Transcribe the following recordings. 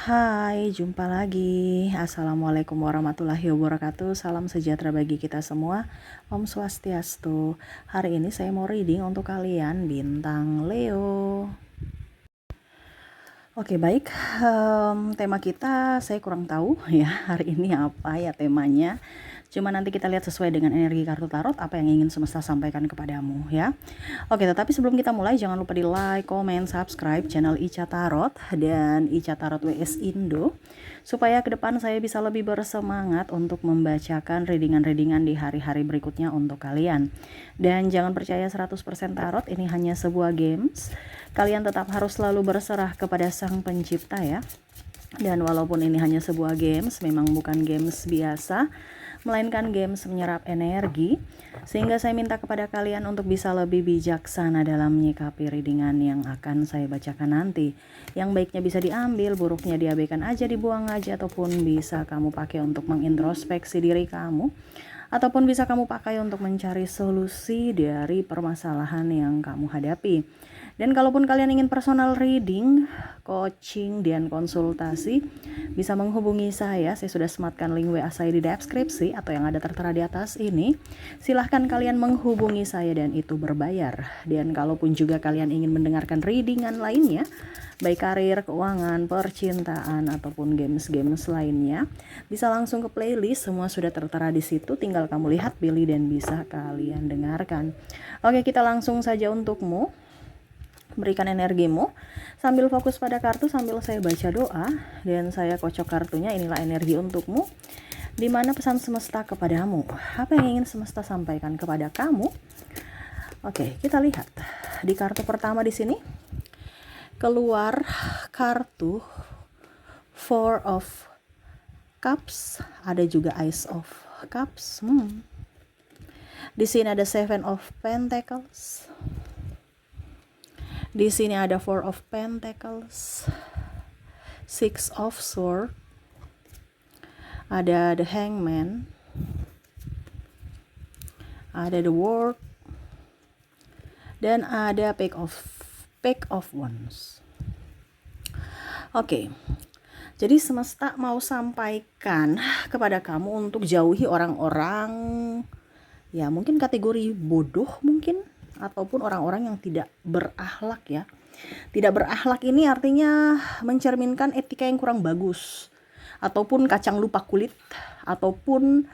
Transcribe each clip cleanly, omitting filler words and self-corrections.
Hai, jumpa lagi. Assalamualaikum warahmatullahi wabarakatuh. Salam sejahtera bagi kita semua. Om Swastiastu. Hari ini saya mau reading untuk kalian bintang Leo. Oke, baik. Tema kita saya kurang tahu ya hari ini apa ya temanya. Cuma nanti kita lihat sesuai dengan energi kartu tarot apa yang ingin semesta sampaikan kepadamu ya. Oke, tetapi sebelum kita mulai jangan lupa di like, comment, subscribe channel Ica Tarot dan Ica Tarot WS Indo supaya ke depan saya bisa lebih bersemangat untuk membacakan readingan-readingan di hari-hari berikutnya untuk kalian. Dan jangan percaya 100% tarot, ini hanya sebuah games. Kalian tetap harus selalu berserah kepada Sang Pencipta ya. Dan walaupun ini hanya sebuah games, memang bukan games biasa, melainkan games menyerap energi, sehingga saya minta kepada kalian untuk bisa lebih bijaksana dalam menyikapi readingan yang akan saya bacakan nanti. Yang baiknya bisa diambil, buruknya diabaikan aja, dibuang aja, ataupun bisa kamu pakai untuk mengintrospeksi diri kamu, ataupun bisa kamu pakai untuk mencari solusi dari permasalahan yang kamu hadapi. Dan kalaupun kalian ingin personal reading, coaching, dan konsultasi, bisa menghubungi saya sudah sematkan link WA saya di deskripsi atau yang ada tertera di atas ini. Silahkan kalian menghubungi saya dan itu berbayar. Dan kalaupun juga kalian ingin mendengarkan readingan lainnya, baik karir, keuangan, percintaan, ataupun games-games lainnya, bisa langsung ke playlist, semua sudah tertera di situ, tinggal kamu lihat, pilih, dan bisa kalian dengarkan. Oke, kita langsung saja untukmu. Berikan energimu sambil fokus pada kartu sambil saya baca doa dan saya kocok kartunya. Inilah energi untukmu, di mana pesan semesta kepadamu, apa yang ingin semesta sampaikan kepada kamu. Oke, kita lihat di kartu pertama di sini keluar kartu Four of Cups, ada juga Ace of Cups. Di sini ada Seven of Pentacles. Di sini ada Four of Pentacles, Six of Swords, ada The Hangman, ada The World, dan ada Page of Wands. Oke, jadi semesta mau sampaikan kepada kamu untuk jauhi orang-orang ya mungkin kategori bodoh mungkin, ataupun orang-orang yang tidak berakhlak ya. Tidak berakhlak ini artinya mencerminkan etika yang kurang bagus, ataupun kacang lupa kulit, ataupun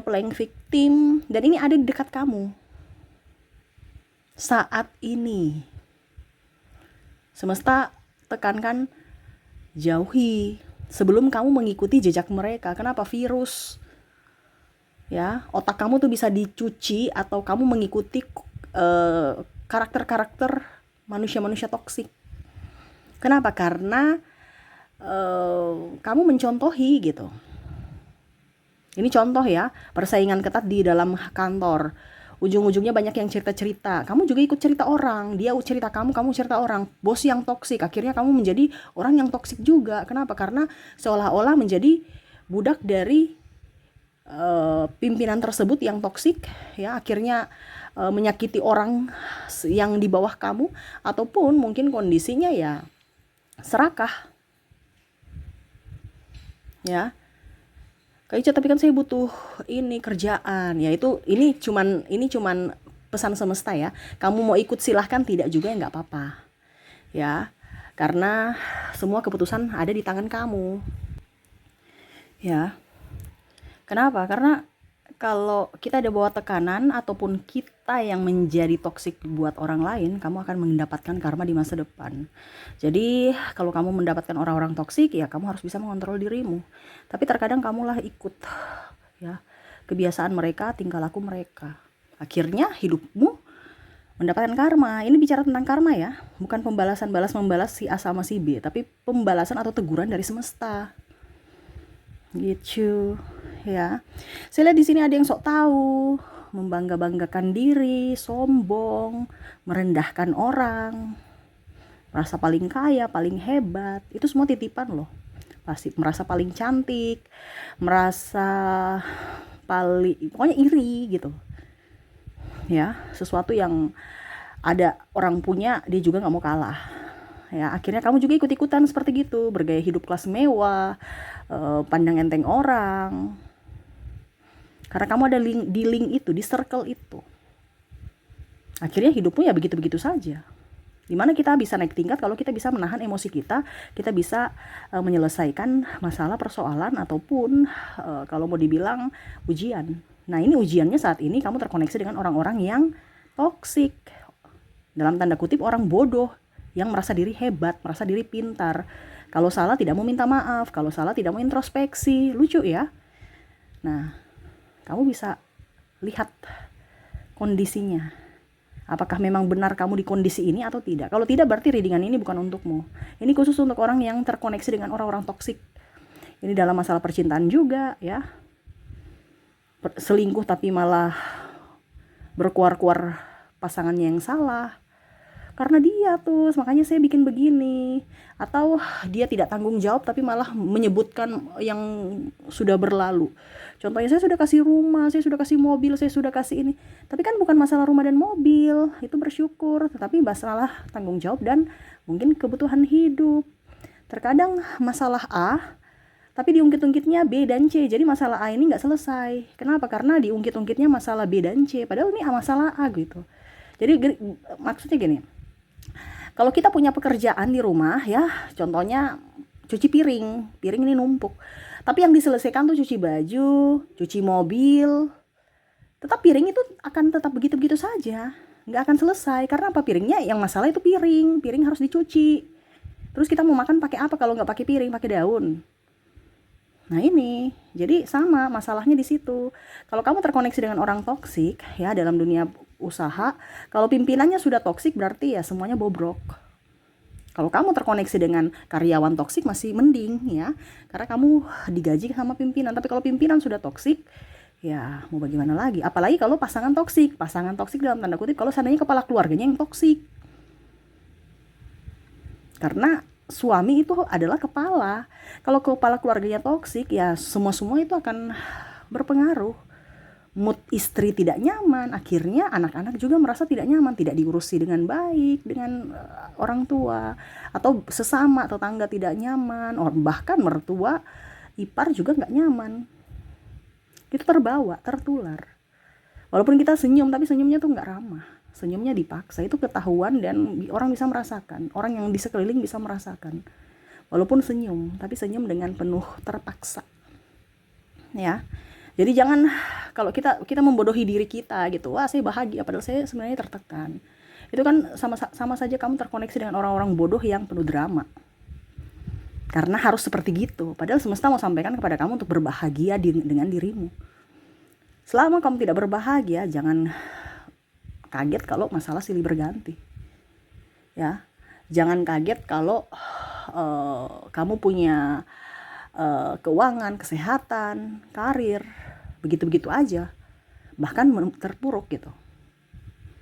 playing victim, dan ini ada di dekat kamu saat ini. Semesta tekankan jauhi sebelum kamu mengikuti jejak mereka. Kenapa? Virus ya, otak kamu tuh bisa dicuci atau kamu mengikuti karakter-karakter manusia-manusia toksik. Kenapa? Karena kamu mencontohi gitu. Ini contoh ya, persaingan ketat di dalam kantor. Ujung-ujungnya banyak yang cerita-cerita. Kamu juga ikut cerita orang. Dia cerita kamu cerita orang. Bos yang toksik, akhirnya kamu menjadi orang yang toksik juga. Kenapa? Karena seolah-olah menjadi budak dari pimpinan tersebut yang toksik ya, akhirnya menyakiti orang yang di bawah kamu, ataupun mungkin kondisinya ya serakah ya. Kak, tapi kan saya butuh ini kerjaan ya, ini cuman pesan semesta ya. Kamu mau ikut silahkan, tidak juga ya nggak apa-apa ya, karena semua keputusan ada di tangan kamu ya. Kenapa? Karena kalau kita ada bawa tekanan ataupun kita yang menjadi toksik buat orang lain, kamu akan mendapatkan karma di masa depan. Jadi kalau kamu mendapatkan orang-orang toksik, ya kamu harus bisa mengontrol dirimu. Tapi terkadang kamulah ikut ya kebiasaan mereka, tingkah laku mereka. Akhirnya hidupmu mendapatkan karma. Ini bicara tentang karma ya, bukan pembalasan membalas si A sama si B, tapi pembalasan atau teguran dari semesta. Gitu ya. Saya lihat di sini ada yang sok tahu, membangga-banggakan diri, sombong, merendahkan orang, merasa paling kaya, paling hebat. Itu semua titipan loh. Pasti merasa paling cantik, merasa paling, pokoknya iri gitu. Ya, sesuatu yang ada orang punya dia juga nggak mau kalah. Ya, akhirnya kamu juga ikut-ikutan seperti gitu, bergaya hidup kelas mewah, pandang enteng orang. Karena kamu ada di link itu, di circle itu. Akhirnya hidupmu ya begitu-begitu saja. Dimana kita bisa naik tingkat kalau kita bisa menahan emosi kita bisa menyelesaikan masalah persoalan ataupun kalau mau dibilang ujian. Nah ini ujiannya saat ini kamu terkoneksi dengan orang-orang yang toksik. Dalam tanda kutip orang bodoh yang merasa diri hebat, merasa diri pintar. Kalau salah tidak mau minta maaf, kalau salah tidak mau introspeksi. Lucu ya. Nah, kamu bisa lihat kondisinya. Apakah memang benar kamu di kondisi ini atau tidak? Kalau tidak berarti readingan ini bukan untukmu. Ini khusus untuk orang yang terkoneksi dengan orang-orang toksik. Ini dalam masalah percintaan juga ya. Selingkuh tapi malah berkuar-kuar pasangannya yang salah. Karena dia tuh, makanya saya bikin begini. Atau dia tidak tanggung jawab tapi malah menyebutkan yang sudah berlalu. Contohnya saya sudah kasih rumah, saya sudah kasih mobil, saya sudah kasih ini. Tapi kan bukan masalah rumah dan mobil, itu bersyukur. Tetapi masalah tanggung jawab dan mungkin kebutuhan hidup. Terkadang masalah A, tapi diungkit-ungkitnya B dan C. Jadi masalah A ini nggak selesai. Kenapa? Karena diungkit-ungkitnya masalah B dan C. Padahal ini masalah A gitu. Jadi maksudnya gini. Kalau kita punya pekerjaan di rumah ya, contohnya cuci piring ini numpuk. Tapi yang diselesaikan tuh cuci baju, cuci mobil. Tetap piring itu akan tetap begitu-begitu saja. Nggak akan selesai. Karena apa? Piringnya yang masalah itu piring. Piring harus dicuci. Terus kita mau makan pakai apa kalau nggak pakai piring, pakai daun? Nah ini, jadi sama masalahnya di situ. Kalau kamu terkoneksi dengan orang toksik ya dalam dunia usaha, kalau pimpinannya sudah toksik berarti ya semuanya bobrok. Kalau kamu terkoneksi dengan karyawan toksik masih mending ya, karena kamu digaji sama pimpinan. Tapi kalau pimpinan sudah toksik, ya mau bagaimana lagi? Apalagi kalau pasangan toksik dalam tanda kutip kalau seandainya kepala keluarganya yang toksik. Karena suami itu adalah kepala. Kalau kepala keluarganya toksik, ya semua itu akan berpengaruh. Mood istri tidak nyaman, akhirnya anak-anak juga merasa tidak nyaman, tidak diurusi dengan baik dengan orang tua, atau sesama tetangga tidak nyaman, bahkan mertua ipar juga nggak nyaman. Itu terbawa, tertular. Walaupun kita senyum, tapi senyumnya tuh nggak ramah, senyumnya dipaksa. Itu ketahuan dan orang bisa merasakan, orang yang di sekeliling bisa merasakan. Walaupun senyum, tapi senyum dengan penuh terpaksa. Ya. Jadi jangan kalau kita membodohi diri kita gitu. Wah, saya bahagia padahal saya sebenarnya tertekan. Itu kan sama saja kamu terkoneksi dengan orang-orang bodoh yang penuh drama. Karena harus seperti gitu. Padahal semesta mau sampaikan kepada kamu untuk berbahagia dengan dirimu. Selama kamu tidak berbahagia, jangan kaget kalau masalah silih berganti. Ya. Jangan kaget kalau kamu punya keuangan, kesehatan, karir, begitu-begitu aja, bahkan terpuruk gitu.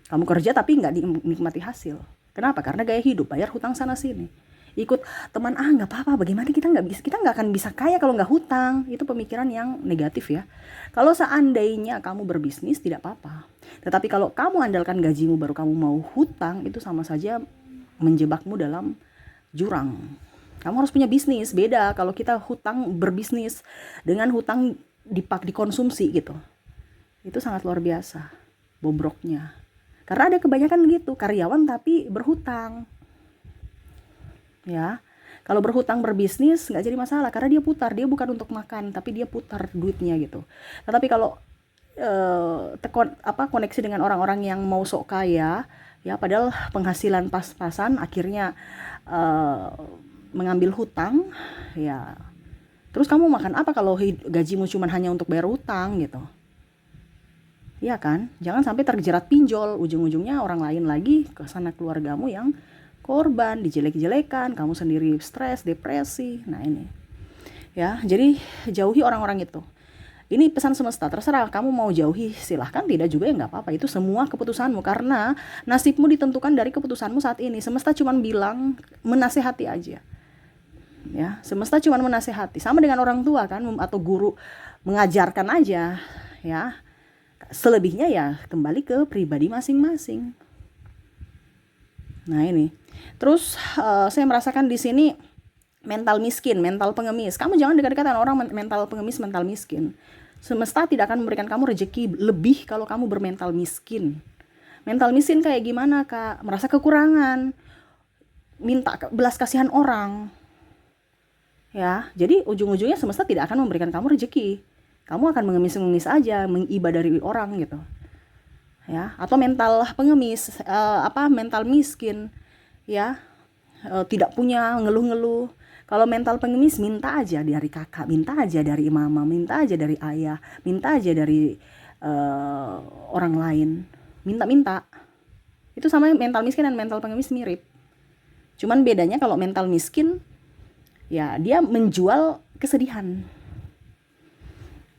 Kamu kerja tapi nggak dinikmati hasil. Kenapa? Karena gaya hidup, bayar hutang sana sini, ikut teman nggak apa-apa. Bagaimana kita nggak akan bisa kaya kalau nggak hutang? Itu pemikiran yang negatif ya. Kalau seandainya kamu berbisnis tidak apa-apa, tetapi kalau kamu andalkan gajimu baru kamu mau hutang, itu sama saja menjebakmu dalam jurang. Kamu harus punya bisnis. Beda kalau kita hutang berbisnis dengan hutang dikonsumsi gitu. Itu sangat luar biasa bobroknya. Karena ada kebanyakan gitu, karyawan tapi berhutang. Ya. Kalau berhutang berbisnis nggak jadi masalah karena dia putar, dia bukan untuk makan tapi dia putar duitnya gitu. Tetapi kalau koneksi dengan orang-orang yang mau sok kaya, ya padahal penghasilan pas-pasan akhirnya mengambil hutang, ya terus kamu makan apa kalau gajimu cuma hanya untuk bayar hutang gitu? Iya kan? Jangan sampai terjerat pinjol, ujung-ujungnya orang lain lagi ke sana keluargamu yang korban, dijelek-jelekan, kamu sendiri stres, depresi. Nah ini, ya jadi jauhi orang-orang itu. Ini pesan semesta, terserah kamu mau jauhi silahkan, tidak juga ya nggak apa-apa. Itu semua keputusanmu karena nasibmu ditentukan dari keputusanmu saat ini. Semesta cuma bilang menasehati aja. Ya, semesta cuma menasehati, sama dengan orang tua kan atau guru mengajarkan aja ya. Selebihnya ya kembali ke pribadi masing-masing. Nah ini. Terus saya merasakan di sini mental miskin, mental pengemis. Kamu jangan dekat-dekatan orang mental pengemis, mental miskin. Semesta tidak akan memberikan kamu rezeki lebih kalau kamu bermental miskin. Mental miskin kayak gimana, Kak? Merasa kekurangan, minta belas kasihan orang. Ya, jadi ujung-ujungnya semesta tidak akan memberikan kamu rezeki. Kamu akan mengemis-ngemis aja, mengiba dari orang gitu. Ya, atau mental pengemis, mental miskin, ya, tidak punya, ngeluh-ngeluh. Kalau mental pengemis, minta aja dari kakak, minta aja dari mama, minta aja dari ayah, minta aja dari orang lain, minta-minta. Itu sama mental miskin dan mental pengemis mirip. Cuman bedanya kalau mental miskin, ya dia menjual kesedihan.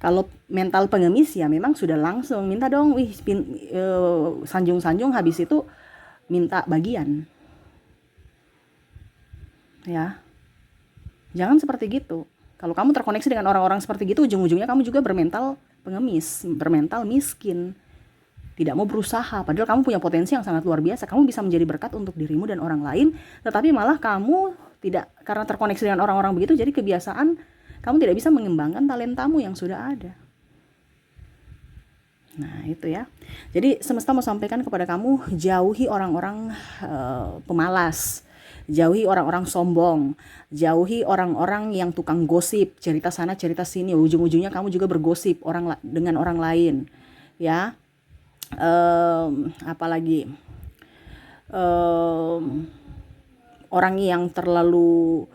Kalau mental pengemis ya memang sudah langsung minta dong, sanjung-sanjung, habis itu minta bagian. Ya, jangan seperti gitu. Kalau kamu terkoneksi dengan orang-orang seperti gitu, ujung-ujungnya kamu juga bermental pengemis, bermental miskin, tidak mau berusaha. Padahal kamu punya potensi yang sangat luar biasa. Kamu bisa menjadi berkat untuk dirimu dan orang lain, tetapi malah kamu tidak, karena terkoneksi dengan orang-orang begitu, jadi kebiasaan kamu tidak bisa mengembangkan talentamu yang sudah ada. Nah itu ya. Jadi semesta mau sampaikan kepada kamu, jauhi orang-orang pemalas, jauhi orang-orang sombong, jauhi orang-orang yang tukang gosip, cerita sana cerita sini, ujung-ujungnya kamu juga bergosip dengan orang lain, ya. Apalagi orang yang terlalu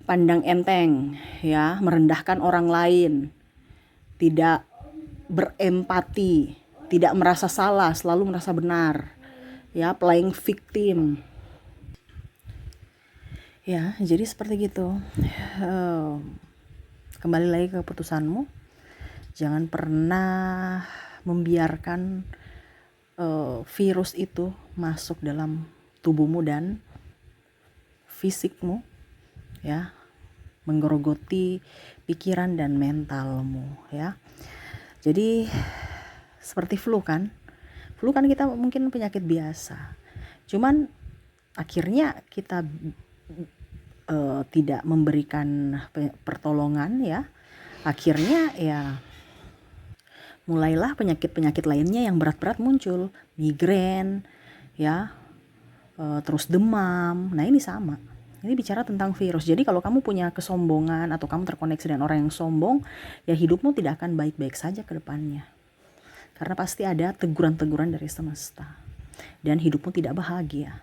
pandang enteng, ya, merendahkan orang lain, tidak berempati, tidak merasa salah, selalu merasa benar, ya, playing victim. Ya, jadi seperti gitu. Kembali lagi ke keputusanmu. Jangan pernah membiarkan virus itu masuk dalam tubuhmu dan fisikmu, ya, menggerogoti pikiran dan mentalmu, ya. Jadi seperti flu kan kita mungkin penyakit biasa, cuman akhirnya kita tidak memberikan pertolongan, ya. Akhirnya ya mulailah penyakit-penyakit lainnya yang berat-berat muncul, migrain, ya, terus demam. Nah ini sama, ini bicara tentang virus. Jadi kalau kamu punya kesombongan atau kamu terkoneksi dengan orang yang sombong, ya hidupmu tidak akan baik-baik saja ke depannya, karena pasti ada teguran-teguran dari semesta, dan hidupmu tidak bahagia.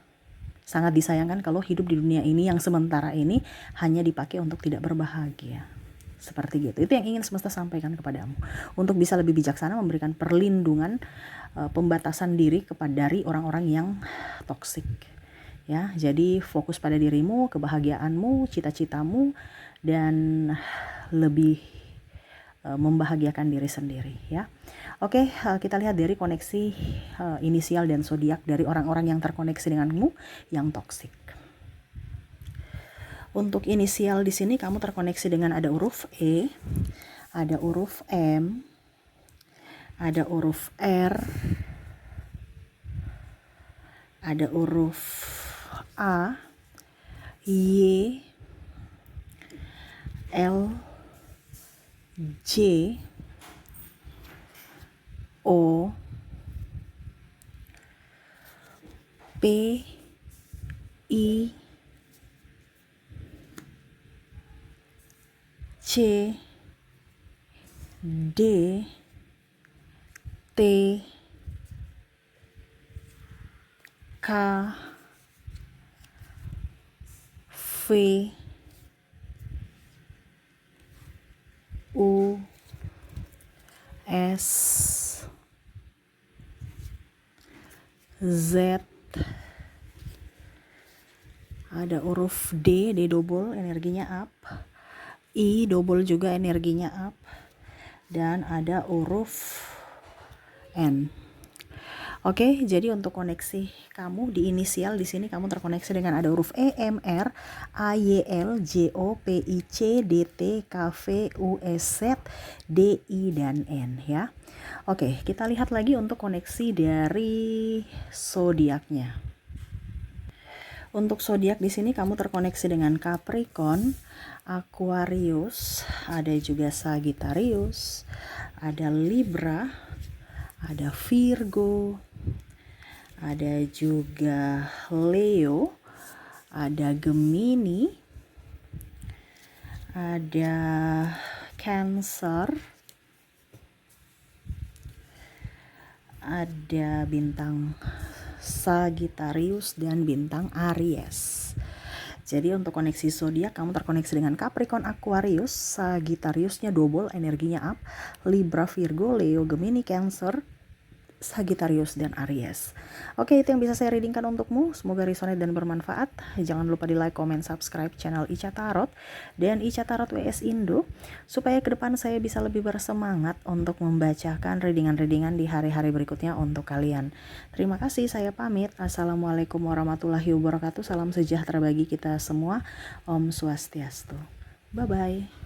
Sangat disayangkan kalau hidup di dunia ini yang sementara ini hanya dipakai untuk tidak berbahagia. Seperti gitu. Itu yang ingin semesta sampaikan kepadamu, untuk bisa lebih bijaksana memberikan perlindungan, pembatasan diri dari orang-orang yang toksik, ya. Jadi fokus pada dirimu, kebahagiaanmu, cita-citamu, dan lebih membahagiakan diri sendiri, ya. Oke, kita lihat dari koneksi inisial dan zodiak dari orang-orang yang terkoneksi denganmu yang toksik. Untuk inisial di sini kamu terkoneksi dengan ada huruf E, ada huruf M, ada huruf R, ada huruf A, Y, L, J, O, P, I, C, D, T, K, V, U, S, Z, ada huruf D double, energinya up, I double juga energinya up, dan ada huruf N. Oke, jadi untuk koneksi kamu di inisial di sini kamu terkoneksi dengan ada huruf E, M, R, A, Y, L, J, O, P, I, C, D, T, K, V, U, S, Z, D, I, dan N, ya. Oke, kita lihat lagi untuk koneksi dari zodiaknya. Untuk zodiak di sini kamu terkoneksi dengan Capricorn, Aquarius, ada juga Sagittarius, ada Libra, ada Virgo, ada juga Leo, ada Gemini, ada Cancer, ada bintang Sagittarius dan bintang Aries. Jadi untuk koneksi zodiak kamu terkoneksi dengan Capricorn, Aquarius, Sagittariusnya double energinya up, Libra, Virgo, Leo, Gemini, Cancer, Sagittarius dan Aries. Oke, itu yang bisa saya readingkan untukmu. Semoga resonate dan bermanfaat. Jangan lupa di like, comment, subscribe channel Ica Tarot dan Ica Tarot WS Indo supaya ke depan saya bisa lebih bersemangat untuk membacakan readingan-readingan di hari-hari berikutnya untuk kalian. Terima kasih, saya pamit. Assalamualaikum warahmatullahi wabarakatuh. Salam sejahtera bagi kita semua. Om Swastiastu. Bye bye.